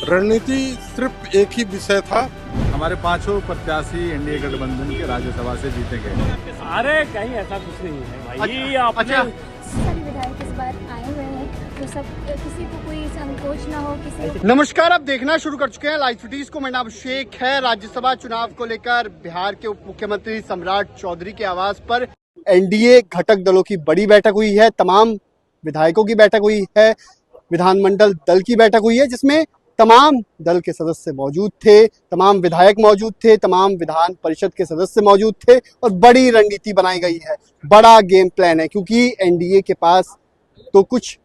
रणनीति सिर्फ एक ही विषय था। हमारे पांचों प्रत्याशी एनडीए गठबंधन के राज्यसभा से जीतेंगे। अरे कहीं ऐसा कुछ नहीं है भाई। अच्छा, सारे विधायक इस बार आए हुए हैं तो सब किसी को कोई संकोच ना हो किसी को। नमस्कार, आप देखना शुरू कर चुके हैं लाइव फुटेज को। मेरा नाम अभिषेक है। राज्यसभा चुनाव को लेकर बिहार के उप मुख्यमंत्री सम्राट चौधरी के आवास पर एनडीए घटक दलों की बड़ी बैठक हुई है। तमाम विधायकों की बैठक हुई है, विधानमंडल दल की बैठक हुई है, जिसमें तमाम दल के सदस्य मौजूद थे, तमाम विधायक मौजूद थे, तमाम विधान परिषद के सदस्य मौजूद थे और बड़ी रणनीति बनाई गई है, बड़ा गेम प्लान है। क्योंकि एनडीए के पास तो कुछ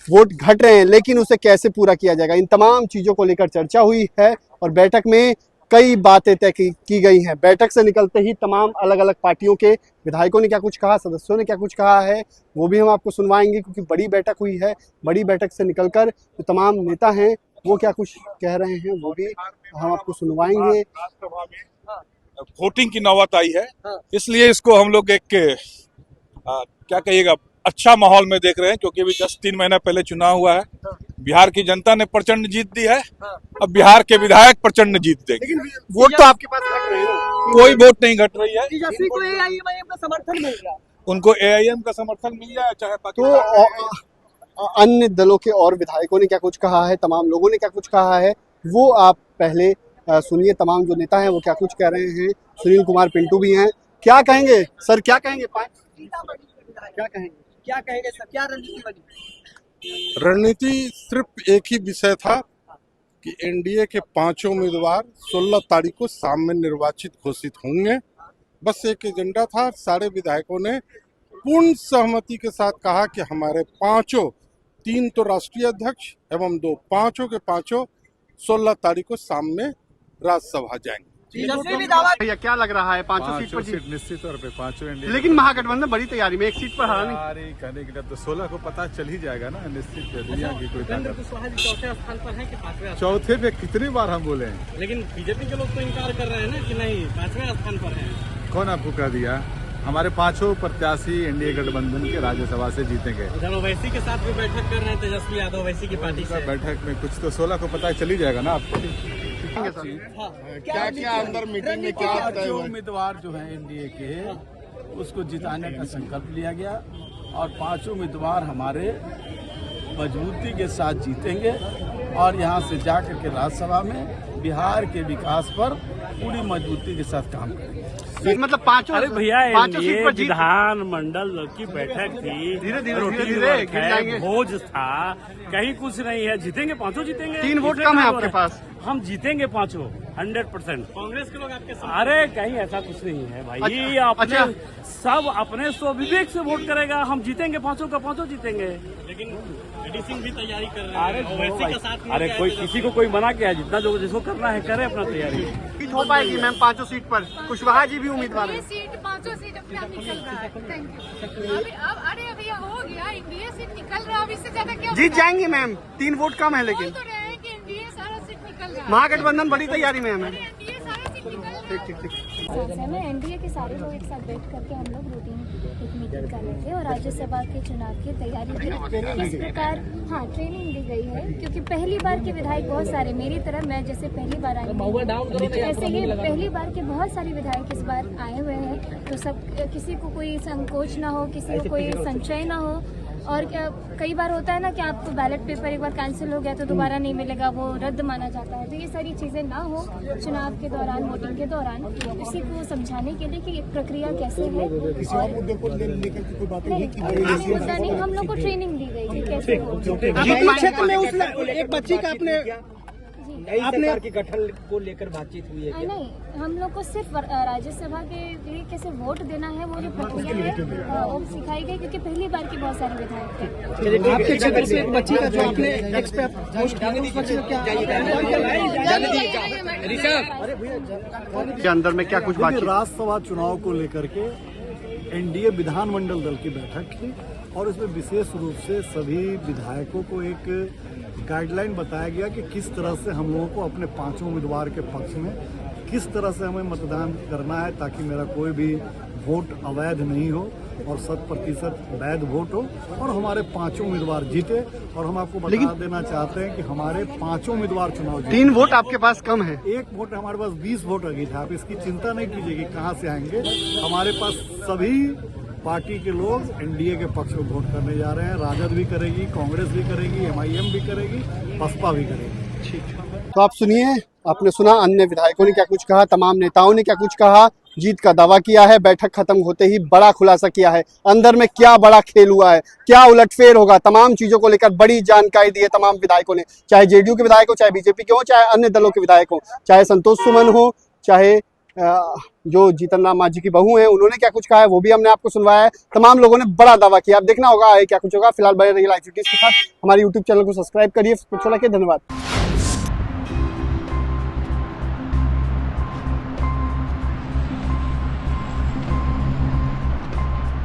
वोट घट रहे हैं, लेकिन उसे कैसे पूरा किया जाएगा, इन तमाम चीजों को लेकर चर्चा हुई है और बैठक में कई बातें तय की गई हैं। बैठक से निकलते ही तमाम अलग अलग पार्टियों के विधायकों ने क्या कुछ कहा, सदस्यों ने क्या कुछ कहा है, वो भी हम आपको सुनवाएंगे। क्योंकि बड़ी बैठक हुई है, बड़ी बैठक से निकलकर जो तमाम नेता हैं वो क्या कुछ कह रहे हैं वो भी हम आपको सुनवाएंगे। वोटिंग की नौबत आई है, इसलिए इसको हम लोग एक क्या कहिएगा अच्छा माहौल में देख रहे हैं। क्योंकि अभी जस्ट 3 महीना पहले चुनाव हुआ है, बिहार की जनता ने प्रचंड जीत दी है, अब बिहार के विधायक प्रचंड जीत देंगे। लेकिन वोट तो आपके पास घट रहे हैं। कोई वोट नहीं घट रही है, तेजस्वी को एआईएम का समर्थन मिल रहा है, उनको एआईएम का समर्थन मिल जाए चाहे तो अन्य दलों के और विधायकों ने क्या कुछ कहा है, तमाम लोगों ने क्या कुछ कहा है, वो आप पहले सुनिए। तमाम जो नेता हैं वो क्या कुछ कह रहे हैं। सुनील कुमार पिंटू भी हैं, क्या कहेंगे सर, क्या कहेंगे, क्या कहेंगे सर, क्या रणनीति बनी? रणनीति सिर्फ एक ही विषय था कि एनडीए के 5 उम्मीदवार 16 तारीख को शाम में निर्वाचित घोषित होंगे। बस एक एजेंडा था। सारे विधायकों ने पूर्ण सहमति के साथ कहा कि हमारे 5 3 तो राष्ट्रीय अध्यक्ष एवं 2 5 के 5 16 तारीख को शाम में राज्यसभा जाएंगे। भैया क्या लग रहा है, 5 सीट पर जीत? निश्चित तौर पे 5 एनडीए। लेकिन महागठबंधन बड़ी तैयारी में, एक सीट पर हारा नहीं। कहने के लिए तो 16 को पता चल ही जाएगा ना, निश्चित है। दुनिया की कोई ताकत। चौथे स्थान पर है कि 5वें? चौथे पे कितनी बार हम बोले हैं, लेकिन बीजेपी के लोग तो इनकार कर रहे हैं ना कि नहीं 5वें स्थान पर है। कौन आपको कह दिया? हमारे पांचों प्रत्याशी एनडीए गठबंधन के राज्यसभा से जीतेंगे। उधर ओवैसी के साथ भी बैठक कर रहे हैं तेजस्वी यादव, ओवैसी की पार्टी से। बैठक में कुछ तो 16 को पता चल ही जाएगा ना आपको। क्या क्या अंदर मीटिंग में क्या तय हुआ? उम्मीदवार जो है एनडीए के, उसको जिताने का संकल्प लिया गया और 5 उम्मीदवार हमारे मजबूती के साथ जीतेंगे और यहाँ से जाकर के राज्यसभा में बिहार के विकास पर पूरी मजबूती के साथ काम करेंगे। मतलब 5 अरे भैया, सीट पर जीत। विधानमंडल की बैठक थी, धीरे भोज था, कहीं कुछ नहीं है। जीतेंगे 5 जीतेंगे। 3 वोट कम है आपके पास। हम जीतेंगे 5 100%। कांग्रेस के लोग आपके साथ? अरे कहीं ऐसा कुछ नहीं है भाई। अच्छा, सब अपने स्वविवेक से वोट करेगा। हम जीतेंगे 5 का 5 जीतेंगे। लेकिन एडिसिंग भी तैयारी कर रहे हैं। अरे कोई किसी को कोई मना किया है? जितना जो जिसको करना है करे अपना तैयारी। जीत हो पाएगी मैम 5 सीट पर। कुशवाहा जी भी उम्मीदवार है। सीट 5 सीट अपने आप निकल रहा है। Thank you. अरे अभी हो गया, एनडीए सीट निकल रहा है, अब इससे ज्यादा क्या? जीत जाएंगी मैम, 3 वोट कम है, लेकिन तो रहे हैं कि एनडीए सारा सीट निकल रहा है। महागठबंधन बड़ी तैयारी में है मैम। एनडीए सारा सीट निकल रहा है। ठीक। में एनडीए के सारे लोग एक साथ बैठ करके हम लोग रूटीन एक मीटिंग कर रहे थे और राज्यसभा के चुनाव की तैयारी भी किस प्रकार ट्रेनिंग दी गई है। क्योंकि पहली बार के विधायक बहुत सारे, मेरी तरह मैं जैसे पहली बार आई हूं, ऐसे ही पहली बार के बहुत सारे विधायक इस बार आए हुए हैं। तो सब किसी को कोई संकोच ना हो, किसी को कोई संशय ना हो। और कई बार होता है ना कि आपको बैलेट पेपर एक बार कैंसिल हो गया तो दोबारा नहीं मिलेगा, वो रद्द माना जाता है। तो ये सारी चीजें ना हो चुनाव के दौरान, वोटिंग के दौरान, उसी को समझाने के लिए कि प्रक्रिया कैसे है। और मुद्दा नहीं, हम लोग को ट्रेनिंग दी गई कि कैसे क्षेत्र में उस एक बच्ची का आपने की गठन को लेकर बातचीत हुई है? नहीं, हम लोग को सिर्फ राज्यसभा के लिए कैसे वोट देना है वो जो प्रक्रिया है वो सिखाई गई। क्योंकि पहली बार के बहुत सारे विधायक थे। आपके क्षेत्र से एक बच्ची का जो आपने के अंदर में क्या कुछ बात? राज्यसभा चुनाव को लेकर के एनडीए विधानमंडल दल की बैठक थी और इसमें विशेष रूप से सभी विधायकों को एक गाइडलाइन बताया गया कि किस तरह से हम लोगों को अपने 5 उम्मीदवार के पक्ष में किस तरह से हमें मतदान करना है ताकि मेरा कोई भी वोट अवैध नहीं हो और 100% वैध वोट हो और हमारे 5 उम्मीदवार जीते। और हम आपको बता देना चाहते हैं कि हमारे 5 उम्मीदवार चुनाव जीते। 3 वोट आपके पास कम है। 1 वोट हमारे पास 20 वोट लगी था। आप इसकी चिंता नहीं कीजिए कि कहाँ से आएंगे। हमारे पास सभी पार्टी के लोग एनडीए के पक्ष में वोट करने जा रहे हैं। राजद भी करेगी, कांग्रेस भी करेगी, MIM भी करेगी, बसपा भी करेगी। ठीक, तो आप सुनिए, आपने सुना अन्य विधायकों ने क्या कुछ कहा, तमाम नेताओं ने क्या कुछ कहा। जीत का दावा किया है, बैठक खत्म होते ही बड़ा खुलासा किया है, अंदर में क्या बड़ा खेल हुआ है, क्या उलटफेर होगा, तमाम चीजों को लेकर बड़ी जानकारी दी है तमाम विधायकों ने, चाहे जेडीयू के विधायक हो, चाहे बीजेपी के हो, चाहे अन्य दलों के विधायक हो, चाहे संतोष सुमन हो, चाहे जो जीतन राम मांझी की बहू है, उन्होंने क्या कुछ कहा है वो भी हमने आपको सुनवाया है। तमाम लोगों ने बड़ा दावा किया। अब देखना होगा आगे क्या कुछ होगा। फिलहाल बने रहिए लाइव सिटीज के साथ। हमारे यूट्यूब चैनल को सब्सक्राइब करिए। धन्यवाद।